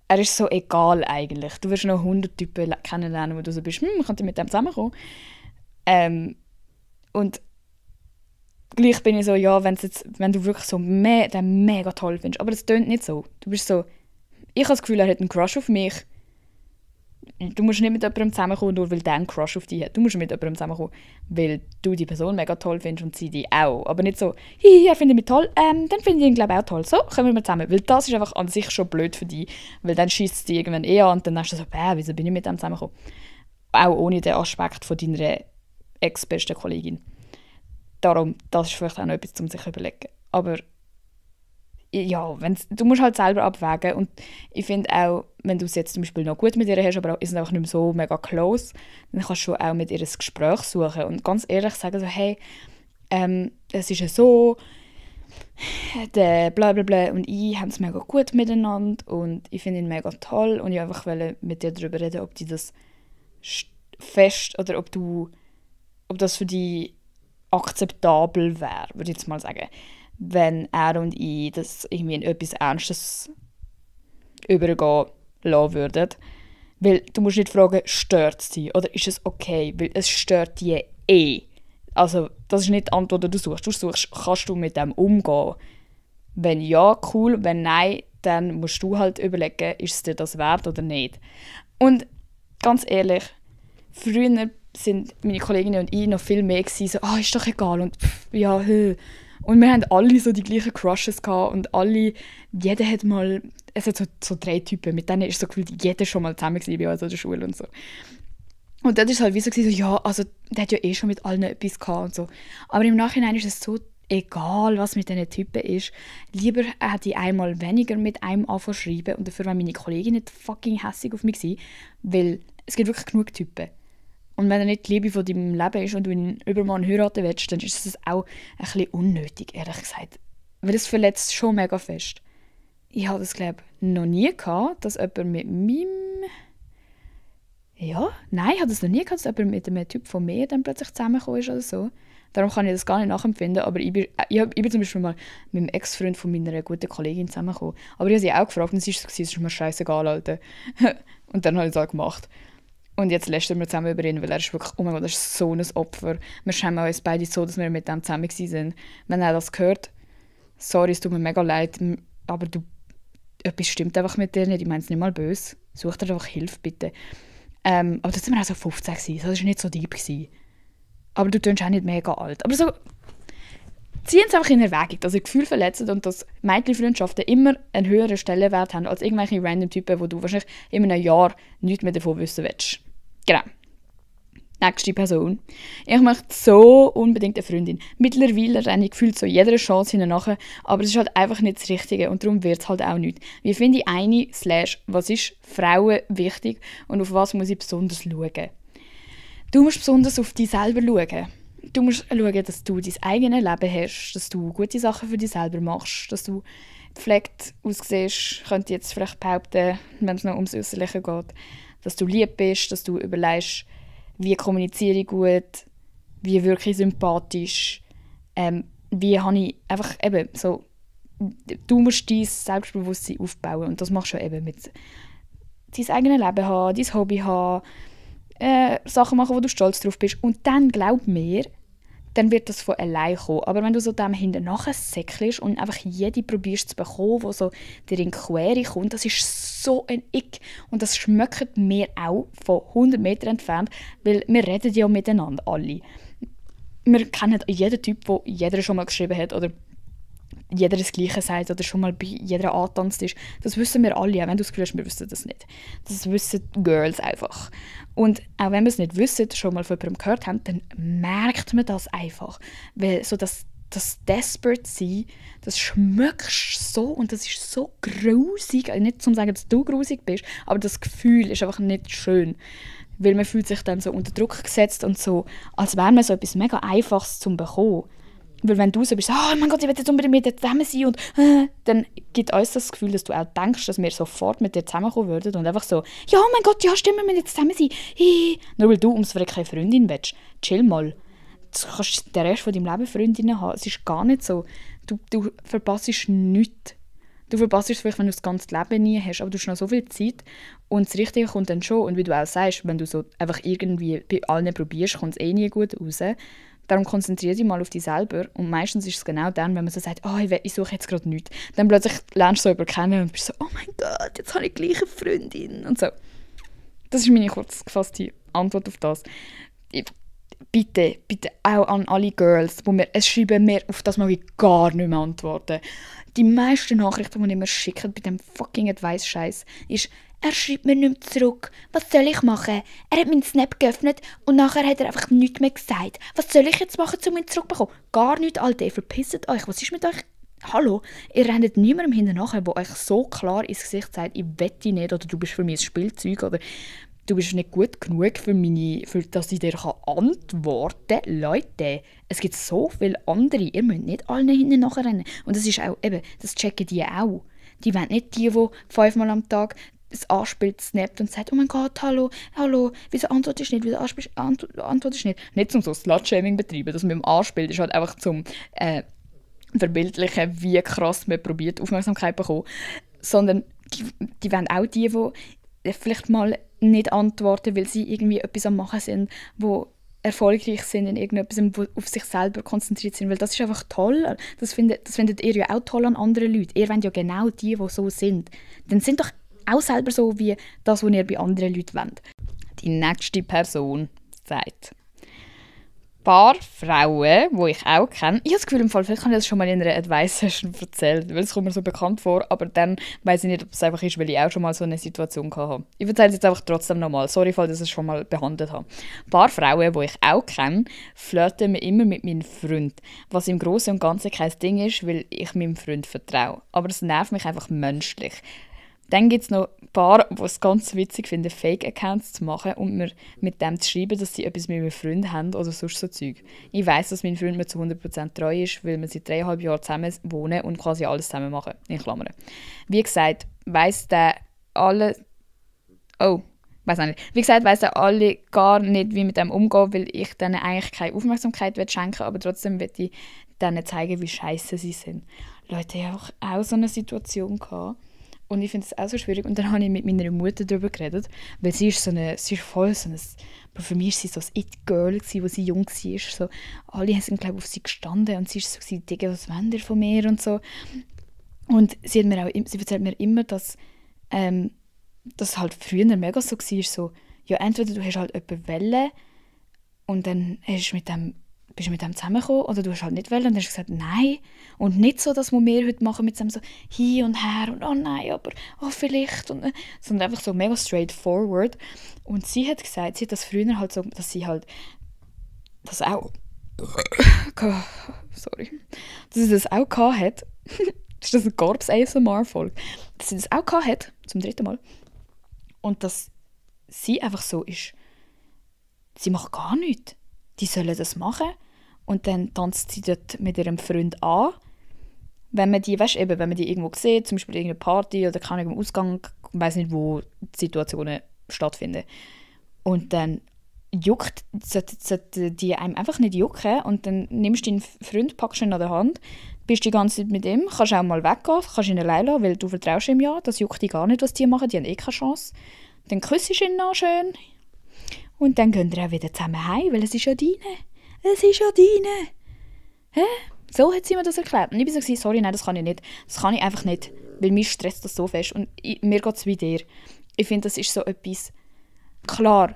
er ist so egal eigentlich. Du wirst noch 100 Typen kennenlernen, wo du so bist, könnte mit dem zusammenkommen. Und gleich bin ich so, ja, wenn du wirklich so den mega toll findest. Aber das tönt nicht so. Du bist so, ich habe das Gefühl, er hat einen Crush auf mich. Du musst nicht mit jemandem zusammenkommen, nur weil der einen Crush auf dich hat. Du musst mit jemandem zusammenkommen, weil du die Person mega toll findest und sie dich auch. Aber nicht so, er findet mich toll, dann finde ich ihn glaube ich auch toll. So, kommen wir zusammen. Weil das ist einfach an sich schon blöd für dich. Weil dann schießt es dich irgendwann an und dann hast du so, wieso bin ich mit dem zusammengekommen? Auch ohne den Aspekt von deiner ex-besten Kollegin. Darum, das ist vielleicht auch noch etwas, um sich zu überlegen. Aber ja, du musst halt selber abwägen. Und ich finde auch, wenn du es jetzt zum Beispiel noch gut mit ihr hast, aber ist einfach nicht mehr so mega close, dann kannst du schon auch mit ihr ein Gespräch suchen und ganz ehrlich sagen so, hey, es ist ja so, der blablabla und ich haben es mega gut miteinander und ich finde ihn mega toll und ich einfach wollte mit dir darüber reden, ob die das fest oder ob das für dich akzeptabel wäre, würde ich jetzt mal sagen, wenn er und ich das irgendwie in etwas Ernstes übergehen lassen würden. Weil du musst nicht fragen, stört es dich oder ist es okay, weil es stört dich eh. Also das ist nicht die Antwort, die du suchst. Du suchst, kannst du mit dem umgehen? Wenn ja, cool, wenn nein, dann musst du halt überlegen, ist es dir das wert oder nicht. Und ganz ehrlich, früher sind meine Kolleginnen und ich noch viel mehr gewesen, so, ist doch egal und Und wir haben alle so die gleichen Crushes gehabt und jeder hat mal, es hat so 3 Typen, mit denen ist so gefühlt jeder schon mal zusammen gewesen bei uns an der Schule und so. Und dann war es halt wie so, also der hat ja eh schon mit allen etwas gehabt und so. Aber im Nachhinein ist es so egal, was mit diesen Typen ist. Lieber hätte ich einmal weniger mit einem anfangen zu schreiben und dafür war meine Kollegin nicht fucking hässig auf mich gewesen, weil es gibt wirklich genug Typen. Und wenn er nicht die Liebe von deinem Leben ist und du ihn übermorgen heiraten willst, dann ist es auch ein bisschen unnötig, ehrlich gesagt. Weil es verletzt schon mega fest. Ich habe das, glaube ich, noch nie gehabt, dass jemand mit meinem... Ja, nein, ich habe das noch nie gehabt, dass jemand mit einem Typ von mir dann plötzlich zusammengekommen ist oder so. Darum kann ich das gar nicht nachempfinden. Aber ich bin zum Beispiel mal mit einem Ex-Freund von meiner guten Kollegin zusammengekommen. Aber ich habe sie auch gefragt und sie war so, es ist mir scheißegal, Alter. Und dann habe ich es auch gemacht. Und jetzt lästern wir zusammen über ihn, weil er ist wirklich, oh mein Gott, das ist so ein Opfer. Wir schämen uns beide so, dass wir mit dem zusammen waren. Wenn er das hört, sorry, es tut mir mega leid, aber etwas stimmt einfach mit dir nicht. Ich meine es nicht mal böse. Such dir einfach Hilfe, bitte. Aber das waren wir auch so 15 gewesen. Das war nicht so deep gewesen. Aber du tönst auch nicht mega alt. Aber so, ziehen es einfach in Erwägung, dass ihr Gefühl verletzt und dass Mädchenfreundschaften immer einen höheren Stellenwert haben als irgendwelche random Typen, wo du wahrscheinlich in einem Jahr nichts mehr davon wissen willst. Genau. Nächste Person. Ich möchte so unbedingt eine Freundin. Mittlerweile renne ich gefühlt so jeder Chance hinterher, aber es ist halt einfach nicht das Richtige und darum wird es halt auch nicht. Wie finde ich eine / was ist Frauen wichtig und auf was muss ich besonders schauen? Du musst besonders auf dich selber schauen. Du musst schauen, dass du dein eigenes Leben hast, dass du gute Sachen für dich selber machst, dass du gepflegt aussiehst, könnte ich jetzt vielleicht behaupten, wenn es noch ums Äußerliche geht, dass du lieb bist, dass du überlegst, wie kommuniziere ich gut, wie wirke ich sympathisch, wie habe ich einfach eben so, du musst dein Selbstbewusstsein aufbauen und das machst du eben mit dein eigenes Leben haben, dein Hobby haben, Sachen machen, wo du stolz drauf bist und dann, glaub mir, dann wird das von allein kommen. Aber wenn du so dem hinterher säckelst und einfach jede probierst zu bekommen, die so dir in die Quere kommt, das ist so ein Ick. Und das schmeckt mir auch von 100 Metern entfernt, weil wir reden ja miteinander alle. Wir kennen jeden Typ, den jeder schon mal geschrieben hat oder jeder das Gleiche sagt oder schon mal bei jeder angetanzt ist. Das wissen wir alle, auch wenn du das Gefühl hast, wir wissen das nicht. Das wissen Girls einfach. Und auch wenn wir es nicht wissen, schon mal von jemandem gehört haben, dann merkt man das einfach. Weil so das Desperate sein, das schmeckst so und das ist so grusig. Also nicht zum sagen, dass du grusig bist, aber das Gefühl ist einfach nicht schön. Weil man fühlt sich dann so unter Druck gesetzt und so, als wäre man so etwas mega Einfaches zum Bekommen. Weil wenn du so bist, oh mein Gott, ich will jetzt unbedingt mit dir zusammen sein und dann gibt uns das Gefühl, dass du auch denkst, dass wir sofort mit dir zusammenkommen würden und einfach so, ja, oh mein Gott, ja, stimmt, wir müssen jetzt zusammen sein. Nur weil du ums Verrecken keine Freundin willst. Chill mal. Du kannst den Rest von deinem Leben Freundinnen haben. Es ist gar nicht so. Du verpasst nichts. Du verpasst es vielleicht, wenn du das ganze Leben nie hast, aber du hast noch so viel Zeit und das Richtige kommt dann schon. Und wie du auch sagst, wenn du so einfach irgendwie bei allen probierst, kommt es eh nie gut raus. Darum konzentriere dich mal auf dich selber. Und meistens ist es genau dann, wenn man so sagt, oh, ich suche jetzt gerade nichts. Dann plötzlich lernst du so jemanden kennen und bist so, oh mein Gott, jetzt habe ich gleich eine Freundin. Und so. Das ist meine kurz gefasste Antwort auf das. Bitte auch an alle Girls, wo mir es schreiben, mehr auf das mag ich gar nicht mehr antworten. Die meisten Nachrichten, die ihr mir schickt bei diesem fucking Advice-Scheiß, ist, er schreibt mir nicht mehr zurück. Was soll ich machen? Er hat meinen Snap geöffnet und nachher hat er einfach nichts mehr gesagt. Was soll ich jetzt machen, um ihn zurückzubekommen? Gar nichts, Alter. Ihr verpisst euch. Was ist mit euch? Hallo? Ihr rennt niemandem hinterher, der euch so klar ins Gesicht sagt, ich wette nicht oder du bist für mich ein Spielzeug oder du bist nicht gut genug für dass ich dir antworten kann. Leute, es gibt so viele andere. Ihr müsst nicht allen hinterher rennen. Und das ist auch, eben, das checken die auch. Die wollen nicht die 5-mal am Tag das anspielt, snappt und sagt, oh mein Gott, hallo, wieso antwortest du nicht, antwortest du nicht. Nicht zum so Slut-Shaming betreiben, das mit dem Anspielen ist halt einfach zum verbildlichen, wie krass man probiert, Aufmerksamkeit zu bekommen. Sondern die wollen auch die vielleicht mal nicht antworten, weil sie irgendwie etwas am Machen sind, wo erfolgreich sind in irgendetwas, wo auf sich selber konzentriert sind, weil das ist einfach toll. Das findet ihr ja auch toll an anderen Leuten. Ihr wollt ja genau die so sind. Dann sind doch auch selber so wie das, was ihr bei anderen Leuten wollt. Die nächste Person sagt, ein paar Frauen, die ich auch kenne, ich habe das Gefühl, im Fall, vielleicht habe ich das schon mal in einer Advice-Session erzählt, weil es kommt mir so bekannt vor, aber dann weiss ich nicht, ob es einfach ist, weil ich auch schon mal so eine Situation hatte. Ich erzähle es jetzt einfach trotzdem nochmal. Sorry, falls ich es schon mal behandelt habe. Ein paar Frauen, die ich auch kenne, flirten mir immer mit meinem Freund, was im Großen und Ganzen kein Ding ist, weil ich meinem Freund vertraue. Aber es nervt mich einfach menschlich. Dann gibt es noch ein paar, die es ganz witzig finden, Fake-Accounts zu machen und mir mit dem zu schreiben, dass sie etwas mit meinem Freund haben oder sonst so Zeug. Ich weiss, dass mein Freund mir zu 100% treu ist, weil wir seit 3,5 Jahren zusammen wohnen und quasi alles zusammen machen. In Klammern. Wie gesagt, weiss der alle... Oh, weiss auch nicht. Wie gesagt, weiss der alle gar nicht, wie mit dem umgehen, weil ich denen eigentlich keine Aufmerksamkeit schenken will, aber trotzdem will ich denen zeigen, wie scheiße sie sind. Leute, ich hatte auch so eine Situation gehabt. Und ich finde es auch so schwierig. Und dann habe ich mit meiner Mutter darüber geredet, weil sie ist voll so ein, für mich war sie so ein It-Girl, als sie jung war. So, alle sind, glaube ich, auf sie gestanden und sie war so, Digga, was wollt ihr von mir und so. Und sie erzählt mir immer, dass das halt früher mega so war, so, ja, entweder du hast halt jemanden wollen und dann bist du mit dem zusammengekommen oder du hast halt nicht wollen und dann hast du gesagt, nein. Und nicht so, dass wir heute machen mit dem so hin und her und oh nein, aber oh vielleicht. Sondern einfach so mega straightforward. Und sie hat gesagt, sie hat das früher halt so, dass sie halt das auch sorry. Dass sie das auch gehabt hat. Ist das ein Gorbs ASMR-Folge? Dass sie das auch gehabt hat, zum 3. Mal. Und dass sie einfach so ist, sie macht gar nichts. Die sollen das machen und dann tanzt sie dort mit ihrem Freund an. Wenn man die, wenn man die irgendwo sieht, zum Beispiel irgendeine Party oder keine Ahnung, im Ausgang, ich weiss nicht, wo die Situationen stattfinden. Und dann sollte die einem einfach nicht jucken und dann nimmst du deinen Freund, packst ihn an der Hand, bist die ganze Zeit mit ihm, kannst auch mal weggehen, kannst ihn allein lassen, weil du vertraust ihm ja, das juckt dich gar nicht, was die machen, die haben eh keine Chance. Dann küsst du ihn noch schön und dann gehen wir auch wieder zusammen heim, weil es ist ja deine. es ist ja deine. Hä? So hat sie mir das erklärt. Und ich war so, sorry, nein, das kann ich nicht. Das kann ich einfach nicht, weil mich stresst das so fest. Und mir geht es wie dir. Ich finde, das ist so etwas, klar,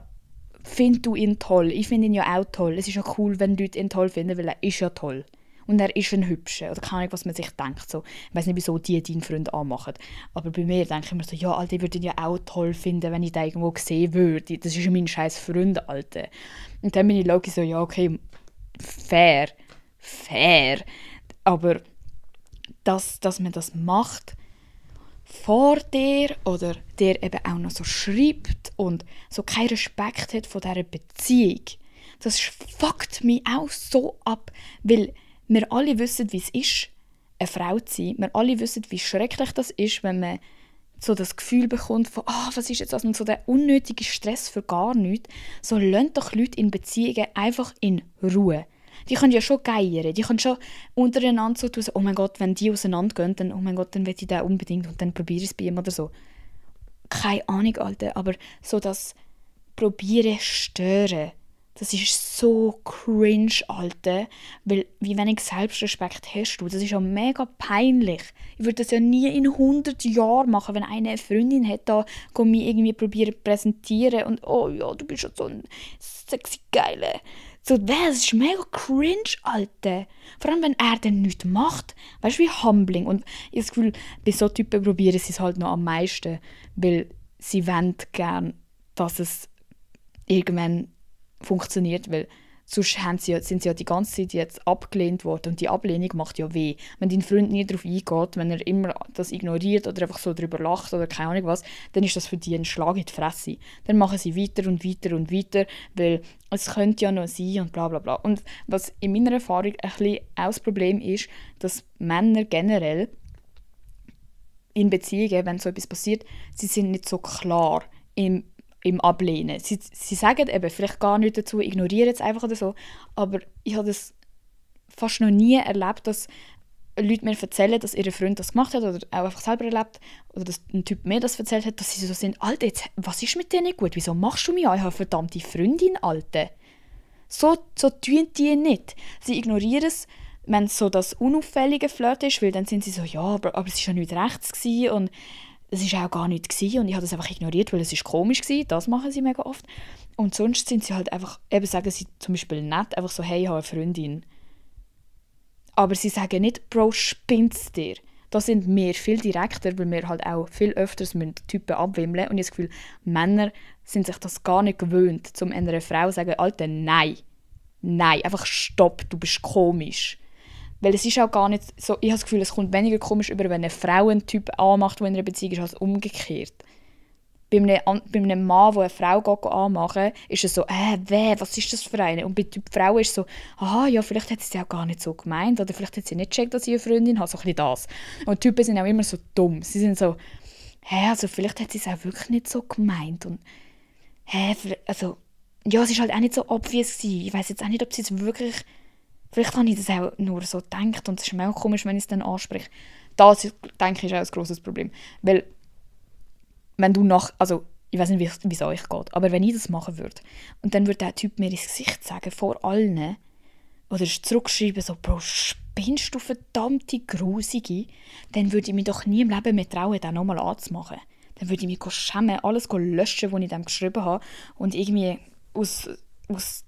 find du ihn toll. Ich finde ihn ja auch toll. Es ist ja cool, wenn Leute ihn toll finden, weil er ist ja toll. Und er ist ein Hübscher. Oder keine Ahnung, was man sich denkt. So. Ich weiss nicht, wieso die deinen Freund anmachen. Aber bei mir denke ich mir so, ja, Alter, ich würde ihn ja auch toll finden, wenn ich den irgendwo sehen würde. Das ist ja mein scheiß Freund, Alter. Und dann bin ich logisch so, ja, okay, fair. Aber dass man das macht vor dir oder dir eben auch noch so schreibt und so keinen Respekt hat von dieser Beziehung, das fuckt mich auch so ab, weil wir alle wissen, wie es ist, eine Frau zu sein. Wir alle wissen, wie schrecklich das ist, wenn man so das Gefühl bekommt von was ist jetzt das? Und so der unnötige Stress für gar nichts. So lasst doch Leute in Beziehungen einfach in Ruhe. Die können ja schon geiern, die können schon untereinander so tun, oh mein Gott, wenn die auseinandergehen, dann, oh mein Gott, dann will ich den unbedingt und dann probiere ich es bei ihm oder so. Keine Ahnung, Alter, aber so das Probieren stören, das ist so cringe, Alter, weil wie wenig Selbstrespekt hast du, das ist ja mega peinlich. Ich würde das ja nie in 100 Jahren machen, wenn eine Freundin hat, da mich irgendwie probieren zu präsentieren und oh ja, du bist ja so ein sexy Geile. So, das ist mega cringe, Alter. Vor allem, wenn er dann nichts macht. Weißt du, wie humbling. Und ich habe das Gefühl, bei so Typen probieren sie es halt noch am meisten, weil sie wollen gerne, dass es irgendwann funktioniert, weil sonst sind sie ja die ganze Zeit jetzt abgelehnt worden und die Ablehnung macht ja weh. Wenn dein Freund nie darauf eingeht, wenn er immer das ignoriert oder einfach so darüber lacht oder keine Ahnung was, dann ist das für die ein Schlag in die Fresse. Dann machen sie weiter und weiter und weiter, weil es könnte ja noch sein und bla bla bla. Und was in meiner Erfahrung ein bisschen auch das Problem ist, dass Männer generell in Beziehungen, wenn so etwas passiert, sie sind nicht so klar im Ablehnen. Sie sagen eben vielleicht gar nichts dazu, ignorieren es einfach oder so, aber ich habe das fast noch nie erlebt, dass Leute mir erzählen, dass ihr Freund das gemacht hat oder auch einfach selber erlebt oder dass ein Typ mir das erzählt hat, dass sie so sind, Alter, jetzt, was ist mit dir nicht gut? Wieso machst du mich an? Ich habe eine verdammte Freundin, Alter. So tun die nicht. Sie ignorieren es, wenn es so das unauffällige Flirt ist, weil dann sind sie so, ja, aber es war ja nicht rechts gewesen und es war auch gar nichts gewesen und ich habe das einfach ignoriert, weil es ist komisch war. Das machen sie mega oft. Und sonst sind sie halt einfach, eben sagen sie zum Beispiel nett, einfach so, hey, ich habe eine Freundin. Aber sie sagen nicht, Bro, spinnst dir. Da sind wir viel direkter, weil wir halt auch viel öfters Typen abwimmeln. Und ich habe das Gefühl, Männer sind sich das gar nicht gewöhnt, um einer Frau zu sagen, Alter, nein, einfach stopp, du bist komisch. Weil es ist auch gar nicht so, ich habe das Gefühl, es kommt weniger komisch über, wenn eine Frau einen Typ anmacht, der in einer Beziehung ist, als umgekehrt. Bei einem Mann, der eine Frau anmachen ist es so, was ist das für eine? Und bei der Frau ist es so, aha, ja, vielleicht hat sie es auch gar nicht so gemeint oder vielleicht hat sie nicht gecheckt, dass sie eine Freundin hat, so ein bisschen das. Und die Typen sind auch immer so dumm. Sie sind so, also vielleicht hat sie es auch wirklich nicht so gemeint. Und also, ja, es ist halt auch nicht so obvious gewesen. Ich weiss jetzt auch nicht, ob sie es wirklich... Vielleicht habe ich das auch nur so gedacht und es ist mir auch komisch, wenn ich es dann anspreche. Das, denke ich, ist auch ein grosses Problem. Weil, wenn du also ich weiß nicht, wie es euch geht, aber wenn ich das machen würde und dann würde der Typ mir ins Gesicht sagen, vor allen, oder zurückschreiben, so, Bro, spinnst du verdammte Grusige, dann würde ich mich doch nie im Leben mehr trauen, den nochmal anzumachen. Dann würde ich mich schämen, alles löschen, was ich dem geschrieben habe und irgendwie aus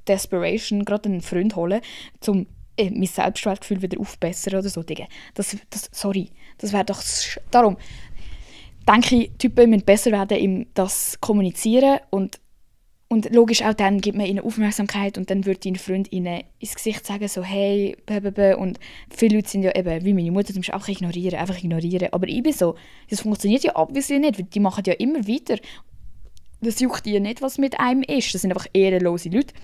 Desperation gerade einen Freund holen, um mein Selbstwertgefühl wieder aufzubessern oder so. Sorry, das wäre doch... Darum denke ich, Typen müssen besser werden im das Kommunizieren und logisch auch dann gibt man ihnen Aufmerksamkeit und dann würde dein Freund ihnen ins Gesicht sagen, so hey, und viele Leute sind ja eben, wie meine Mutter zum Beispiel, einfach ignorieren. Aber ich bin so, das funktioniert ja obviously nicht, weil die machen ja immer weiter. Das juckt dir nicht, was mit einem ist. Das sind einfach ehrenlose Leute.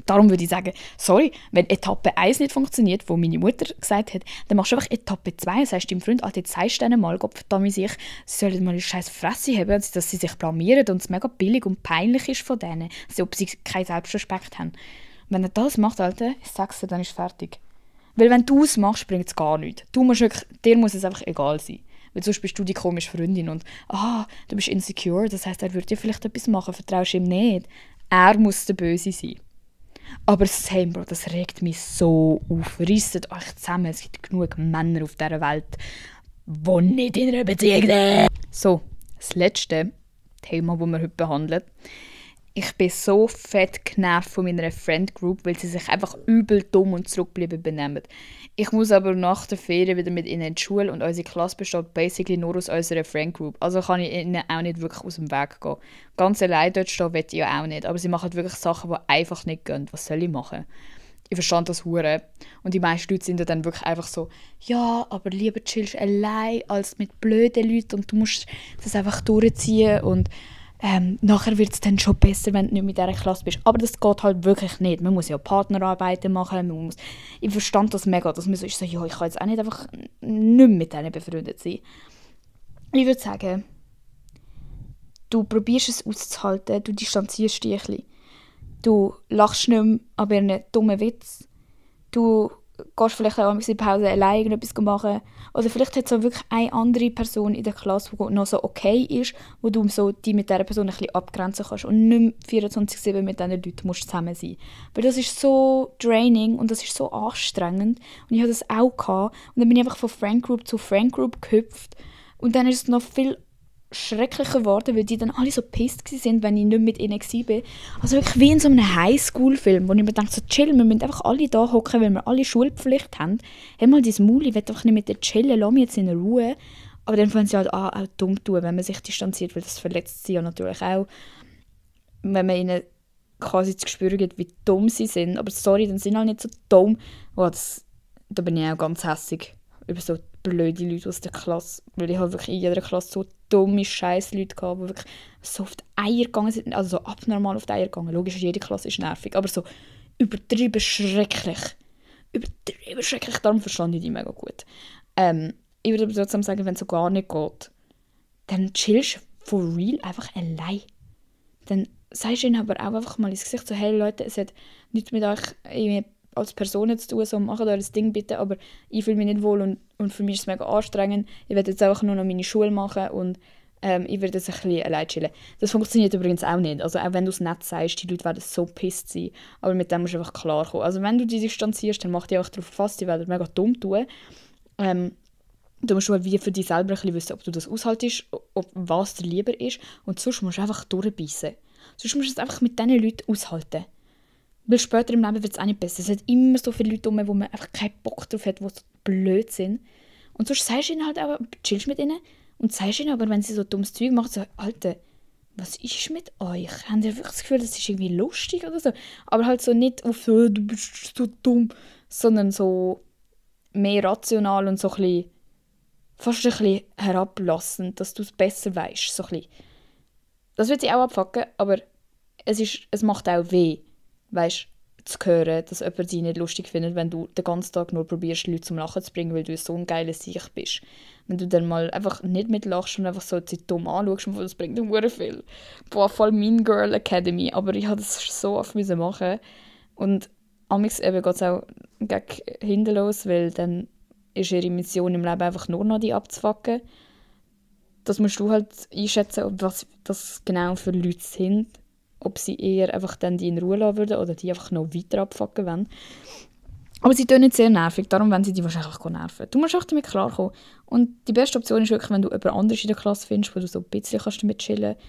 Darum würde ich sagen, sorry, wenn Etappe 1 nicht funktioniert, wo meine Mutter gesagt hat, dann machst du einfach Etappe 2 und sagst deinem Freund, Alter, jetzt sagst du denen mal, Gott verdammt sich, sie sollen mal eine scheiß Fresse haben, dass sie sich blamieren und es mega billig und peinlich ist von denen, also, ob sie keinen Selbstrespekt haben. Und wenn er das macht, Alter, ich sag's dir, dann ist es fertig. Weil wenn du es machst, bringt es gar nichts. Dir muss es einfach egal sein. Weil sonst bist du die komische Freundin und du bist insecure, das heisst, er würde dir vielleicht etwas machen, vertraust du ihm nicht. Er muss der Böse sein. Aber same, Bro, das regt mich so auf. Reisset euch zusammen, es gibt genug Männer auf dieser Welt, die nicht in einer Beziehung sind. So, das letzte Thema, das wir heute behandeln. Ich bin so fett genervt von meiner Friend Group, weil sie sich einfach übel dumm und zurückgeblieben benehmen. Ich muss aber nach der Ferien wieder mit ihnen in die Schule und unsere Klasse besteht basically nur aus unserer Friend Group. Also kann ich ihnen auch nicht wirklich aus dem Weg gehen. Ganz allein dort stehen will ich ja auch nicht, aber sie machen wirklich Sachen, die einfach nicht gehen. Was soll ich machen? Ich verstand das hure. Und die meisten Leute sind ja dann wirklich einfach so, ja, aber lieber chillst allein als mit blöden Leuten und du musst das einfach durchziehen und nachher wird es dann schon besser, wenn du nicht mit dieser Klasse bist. Aber das geht halt wirklich nicht. Man muss ja Partnerarbeiten machen. Ich verstand das mega, dass man so ist, so, ja, ich kann jetzt auch nicht einfach nicht mit denen befreundet sein. Ich würde sagen, du probierst es auszuhalten, du distanzierst dich ein bisschen. Du lachst nicht mehr an ihren dummen Witz. Du gehst vielleicht auch in der Pause alleine irgendetwas machen. Oder vielleicht hat es auch wirklich eine andere Person in der Klasse, die noch so okay ist, wo du so die mit dieser Person ein bisschen abgrenzen kannst und nicht mehr 24/7 mit diesen Leuten musst zusammen sein. Weil das ist so draining und das ist so anstrengend. Und ich hatte das auch gehabt. Und dann bin ich einfach von Friend Group zu Friend Group gehüpft. Und dann ist es noch viel schrecklicher geworden, weil die dann alle so pisst waren, wenn ich nicht mit ihnen war. Also wirklich wie in so einem Highschool-Film, wo ich mir denke, so chill, wir müssen einfach alle da hocken, weil wir alle Schulpflicht haben. Hör mal dein Maul, ich will einfach nicht mit dir chillen, lass mich jetzt in Ruhe. Aber dann fangen sie halt an, auch dumm tun, wenn man sich distanziert, weil das verletzt sie ja natürlich auch. Wenn man ihnen quasi zu spüren gibt, wie dumm sie sind. Aber sorry, dann sind halt nicht so dumm. Oh, da bin ich auch ganz hässig über so blöde Leute aus der Klasse, weil ich halt wirklich in jeder Klasse so dumme Scheiß-Leute hatte, die wirklich so auf die Eier gegangen sind, also so abnormal auf die Eier gegangen. Logisch, jede Klasse ist nervig, aber so übertrieben schrecklich. Übertrieben schrecklich, darum verstand ich die mega gut. Ich würde aber trotzdem sagen, wenn es so gar nicht geht, dann chillst du for real einfach allein. Dann sagst du ihnen aber auch einfach mal ins Gesicht so, hey Leute, es hat nichts mit euch irgendwie als Personen zu tun, so macht euer Ding bitte, aber ich fühle mich nicht wohl und für mich ist es mega anstrengend. Ich werde jetzt einfach nur noch meine Schule machen und ich werde jetzt ein bisschen allein chillen. Das funktioniert übrigens auch nicht. Also auch wenn du es nett sagst, die Leute werden so pisst sein, aber mit dem musst du einfach klarkommen. Also wenn du dich distanzierst, dann mach dich auch darauf gefasst, die werden mega dumm tun. Du musst halt wie für dich selber ein bisschen wissen, ob du das aushaltest, ob was dir lieber ist und sonst musst du einfach durchbeissen. Sonst musst du es einfach mit diesen Leuten aushalten. Weil später im Leben wird es auch nicht besser. Es hat immer so viele Leute wo man einfach keinen Bock drauf hat, die so blöd sind. Und sonst sagst du ihnen halt auch, chillst mit ihnen und sagst ihnen aber, wenn sie so dummes Zeug machen, so, Alter, was ist mit euch? Habt ihr wirklich das Gefühl, das ist irgendwie lustig oder so? Aber halt so nicht auf so, du bist so dumm, sondern so mehr rational und so ein bisschen, fast ein bisschen herablassend, dass du es besser weißt. So ein bisschen. Das wird sie auch abfucken, aber es macht auch weh, weißt, zu hören, dass jemand dich nicht lustig findet, wenn du den ganzen Tag nur probierst, Leute zum Lachen zu bringen, weil du so ein geiles Sicht bist. Wenn du dann mal einfach nicht mitlachst und einfach so die dumm anschaust, und das bringt dir viel. Boah, voll Mean Girl Academy, aber ich musste das so oft machen. Und amigs eben geht es auch gegen hinten los, weil dann ist ihre Mission im Leben einfach nur noch die abzufucken. Das musst du halt einschätzen, was das genau für Leute sind. Ob sie eher einfach dann die in Ruhe lassen würden oder die einfach noch weiter abfucken wollen. Aber sie tun nicht sehr nervig, darum wollen sie die wahrscheinlich auch nerven. Du musst auch damit klarkommen. Und die beste Option ist wirklich, wenn du jemand anderes in der Klasse findest, wo du so ein bisschen kannst damit chillen kannst,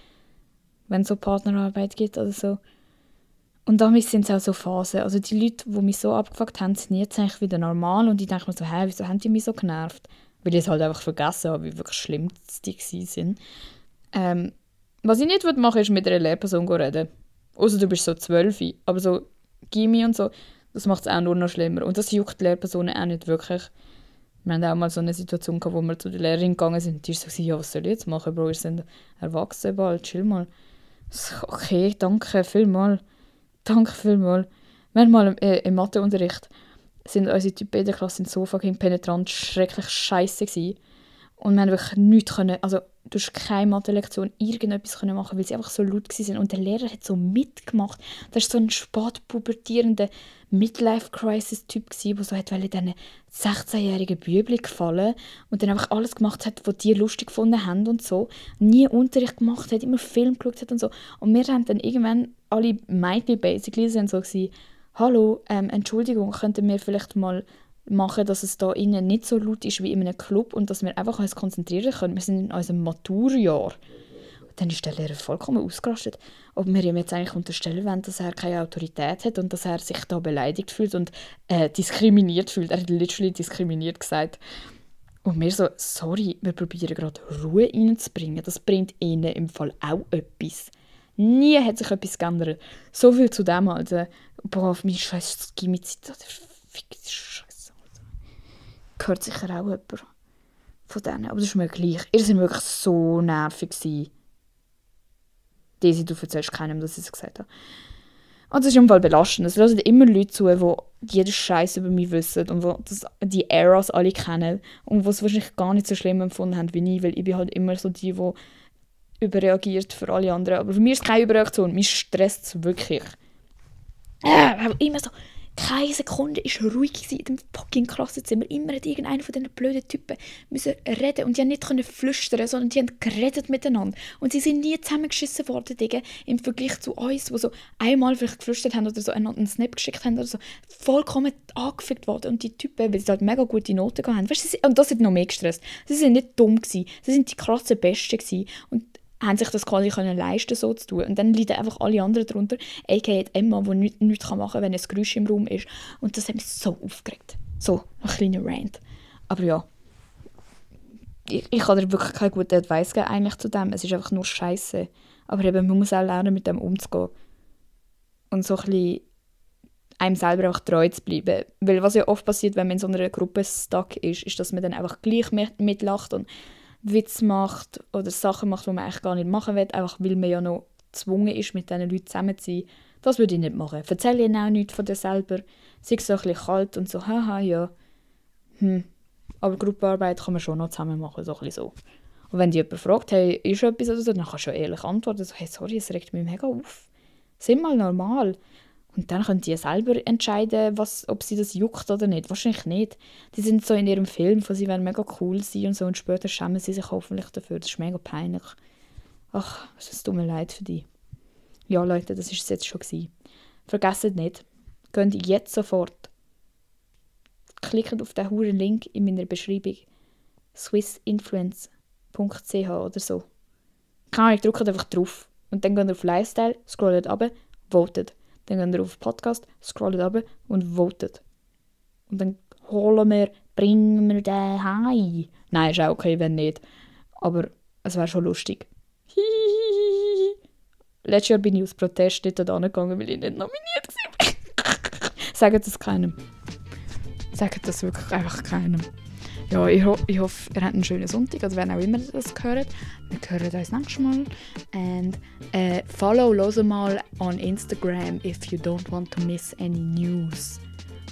wenn es so Partnerarbeit gibt oder so. Und damit sind es auch so Phasen. Also die Leute, die mich so abgefuckt haben, sind jetzt eigentlich wieder normal und ich denke mir so, hä, wieso haben die mich so genervt? Weil ich es halt einfach vergessen habe, wie wirklich schlimm die waren. Was ich nicht machen würde, ist mit einer Lehrperson reden. Außer du bist so 12. Aber so Gymi und so, das macht es auch nur noch schlimmer. Und das juckt die Lehrpersonen auch nicht wirklich. Wir hatten auch mal so eine Situation gehabt, wo wir zu der Lehrerin gegangen sind und die war so, ja, was soll ich jetzt machen, Bro, wir sind erwachsen bald, chill mal. So, okay, danke vielmals. Danke vielmals. Wir haben mal im Matheunterricht sind unsere Typen in der Klasse so fucking penetrant, schrecklich scheisse gewesen. Und wir haben wirklich nichts können, also du hast keine Mathe-Lektion irgendetwas können machen, weil sie einfach so laut waren. Und der Lehrer hat so mitgemacht. Das war so ein spätpubertierender Midlife-Crisis-Typ, der so in diesen 16-jährigen Bübli gefallen und dann einfach alles gemacht hat, was die lustig gefunden haben und so. Nie Unterricht gemacht hat, immer Film geschaut hat und so. Und wir haben dann irgendwann, alle Mädchen basically, sind so gewesen, «Hallo, Entschuldigung, könnten wir vielleicht mal machen, dass es da innen nicht so laut ist wie in einem Club und dass wir einfach uns konzentrieren können. Wir sind in unserem Maturjahr.» Dann ist der Lehrer vollkommen ausgerastet, ob wir ihm jetzt eigentlich unterstellen wollen, dass er keine Autorität hat und dass er sich da beleidigt fühlt und diskriminiert fühlt. Er hat literally diskriminiert gesagt. Und wir so, sorry, wir probieren gerade Ruhe reinzubringen. Das bringt ihnen im Fall auch etwas. Nie hat sich etwas geändert. So viel zu dem, Alter. Boah, auf meine scheiß Gimmi-Zeit. Fick die Scheiße. Gehört sicher auch jemand von denen. Aber das ist mir gleich. Ihr seid wirklich so nervig gewesen. Daisy, du erzählst keinem, dass ich es gesagt habe. Und das ist im Fall belastend. Es hören immer Leute zu, die jeden Scheiß über mich wissen und die Eras alle kennen und die es wahrscheinlich gar nicht so schlimm empfunden haben wie ich, weil ich bin halt immer so die überreagiert für alle anderen. Aber für mich ist es keine Überreaktion, mich stresst es wirklich. Immer so, keine Sekunde war ruhig in dem fucking Klassenzimmer. Immer hat irgendeiner von diesen blöden Typen müssen reden und die haben nicht flüstern, sondern die haben geredet miteinander. Und sie sind nie zusammengeschissen worden, Digga, im Vergleich zu uns, die so einmal vielleicht geflüstert haben oder so einen Snap geschickt haben oder so, vollkommen angefickt worden. Und die Typen, weil sie halt mega gute Noten hatten, weißt du, und das hat noch mehr gestresst. Sie sind nicht dumm gewesen, sie sind die krassen Besten gewesen. Und haben sich das quasi leisten, so zu tun. Und dann leiden einfach alle anderen darunter, a.k.a. Emma, die nichts machen kann, wenn ein Geräusch im Raum ist. Und das hat mich so aufgeregt. So, ein kleiner Rant. Aber ja, ich kann dir wirklich keine gute Advice geben eigentlich zu dem. Es ist einfach nur Scheiße. Aber eben, man muss auch lernen, mit dem umzugehen. Und so ein bisschen einem selber auch treu zu bleiben. Weil was ja oft passiert, wenn man in so einer Gruppe stuck ist, ist, dass man dann einfach gleich mitlacht und Witz macht oder Sachen macht, die man eigentlich gar nicht machen will, einfach weil man ja noch gezwungen ist, mit diesen Leuten zusammen zu sein. Das würde ich nicht machen. Erzähle ihnen auch nichts von dir selber. Sei so ein bisschen kalt und so, haha, ja. Aber Gruppenarbeit kann man schon noch zusammen machen, so ein bisschen so. Und wenn dich jemand fragt, hey, ist etwas oder so, dann kannst du schon ehrlich antworten, so, hey, sorry, es regt mich mega auf. Sind mal normal. Und dann können die selber entscheiden, ob sie das juckt oder nicht. Wahrscheinlich nicht. Die sind so in ihrem Film, von sie werden mega cool sein und so. Und später schämen sie sich hoffentlich dafür. Das ist mega peinlich. Ach, es tut mir leid für die. Ja, Leute, das war es jetzt schon gewesen. Vergesst nicht, geht jetzt sofort. Klickt auf den huren Link in meiner Beschreibung. swissinfluence.ch oder so. Keine Ahnung, drückt einfach drauf. Und dann geht ihr auf Lifestyle, scrollt runter, votet. Dann geht ihr auf Podcast, scrollt runter und votet. Und dann bringen wir den heim. Nein, ist auch okay, wenn nicht. Aber es wäre schon lustig. Letztes Jahr bin ich aus Protest nicht da gegangen, weil ich nicht nominiert war. Sagt das keinem. Sagt das wirklich einfach keinem. Ja, ich hoffe, ihr habt einen schönen Sonntag, also wenn auch immer ihr das hört. Wir hören uns nächstes Mal. And follow mal on Instagram if you don't want to miss any news.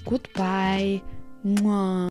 Goodbye. Mwah.